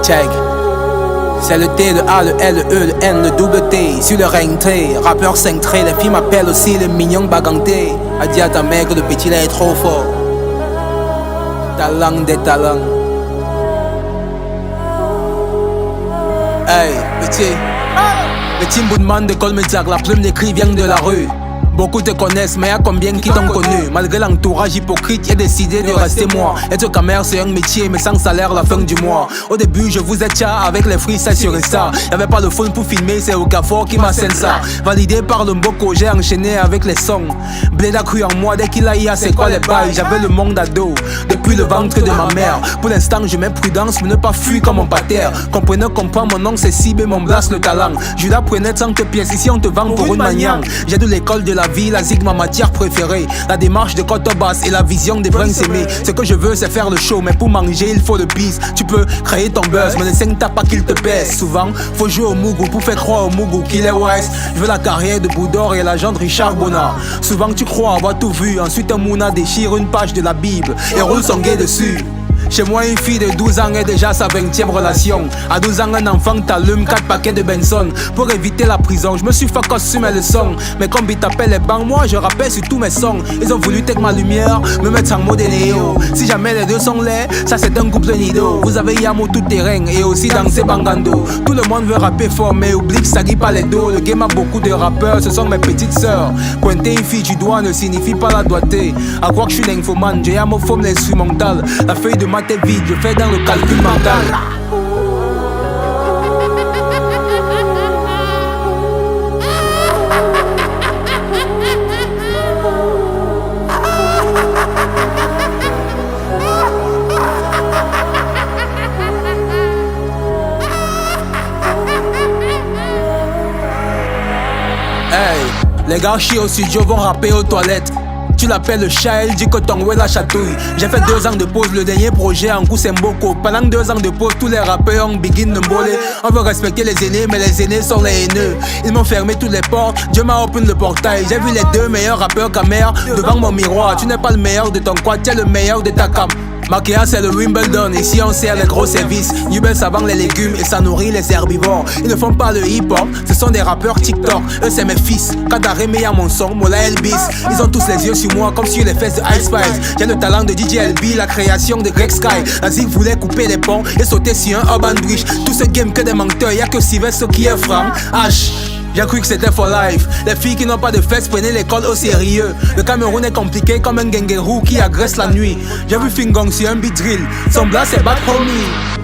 Check. C'est le T, le A, le L, le E, le N, le double T. Sur le rentré, rappeur 5 traits. Les filles m'appellent aussi le mignon baganté. A dit à ta mère que le petit là est trop fort. Talent des talents. Hey, petit Boudman de Colmezac, la plume d'écrit vient de la rue. Beaucoup te connaissent, mais y'a combien qui t'ont connu? Malgré l'entourage hypocrite, j'ai décidé de rester moi. Être camère, c'est un métier, mais sans salaire la fin du mois. Au début, je vous ai tcha avec les freestyles sur Insta. Y'avait pas le phone pour filmer, c'est Okafor qui m'a scène ça. Validé par le Mboko, j'ai enchaîné avec les sons. Bled a cru en moi, dès qu'il a eu c'est quoi les bails? J'avais le monde à dos, depuis le ventre de ma mère. Pour l'instant, je mets prudence, mais ne pas fuir comme un pater. Comprenez, comprends, mon nom c'est Sib mon blast le talent. Judas prenait 100 pièces, ici on te vend pour une manière. J'ai de l'école de la vie, la zig ma matière préférée. La démarche de Cotobas et la vision des vrais aimés. Ce que je veux c'est faire le show, mais pour manger il faut le bis. Tu peux créer ton buzz, mais ne saigne pas qu'il te baisse. Souvent faut jouer au Mougou pour faire croire au Mougou qu'il est wise. Je veux la carrière de Boudor et l'agent de Richard Bonnard. Souvent tu crois avoir tout vu, ensuite un Mouna déchire une page de la Bible et roule son guet dessus. Chez moi une fille de 12 ans est déjà sa 20e relation. À 12 ans un enfant t'allume 4 paquets de Benson. Pour éviter la prison, je me suis fait sur mes leçons. Mais comme ils t'appellent les bancs, moi je rappelle sur tous mes sons. Ils ont voulu take ma lumière, me mettre en mode Néo. Si jamais les deux sont laids, ça c'est un couple nido. Vous avez Yamo tout terrain et aussi danser Bangando. Tout le monde veut rapper fort mais oublie que ça guille pas les dos. Le game a beaucoup de rappeurs, ce sont mes petites sœurs. Pointer une fille du doigt ne signifie pas la doigté. À croire que je suis l'infomane, j'ai Yamophone l'instrumental. La feuille de maths est vide, je fais dans le calcul mental. Hey, les gars chient au studio vont rapper aux toilettes. Tu l'appelles le chat, il dit que ton ouais la chatouille. J'ai fait 2 ans de pause, le dernier projet en coup c'est Mboko. Pendant 2 ans de pause, tous les rappeurs ont begin de mboler. On veut respecter les aînés, mais les aînés sont les haineux. Ils m'ont fermé toutes les portes, Dieu m'a open le portail. J'ai vu les 2 meilleurs rappeurs camère devant mon miroir. Tu n'es pas le meilleur de ton quad, tu es le meilleur de ta cam. Makea c'est le Wimbledon, ici on sert les gros services. Nubel ça vend les légumes et ça nourrit les herbivores. Ils ne font pas le hip-hop, ce sont des rappeurs TikTok. Eux c'est mes fils, Kadare Meya mon son, Mola Elbis. Ils ont tous les yeux sur moi comme sur les fesses de Ice Spice. J'ai le talent de DJ LB, la création de Greg Sky. Azig voulait couper les ponts et sauter sur un urban bridge. Tout ce game que des menteurs, y'a que Sylvestre qui est franc. H. J'ai cru que c'était for life. Les filles qui n'ont pas de fesses prenaient l'école au sérieux. Le Cameroun est compliqué comme un gangerou qui agresse la nuit. J'ai vu Fingong sur un beat drill. Son blas c'est bad homie.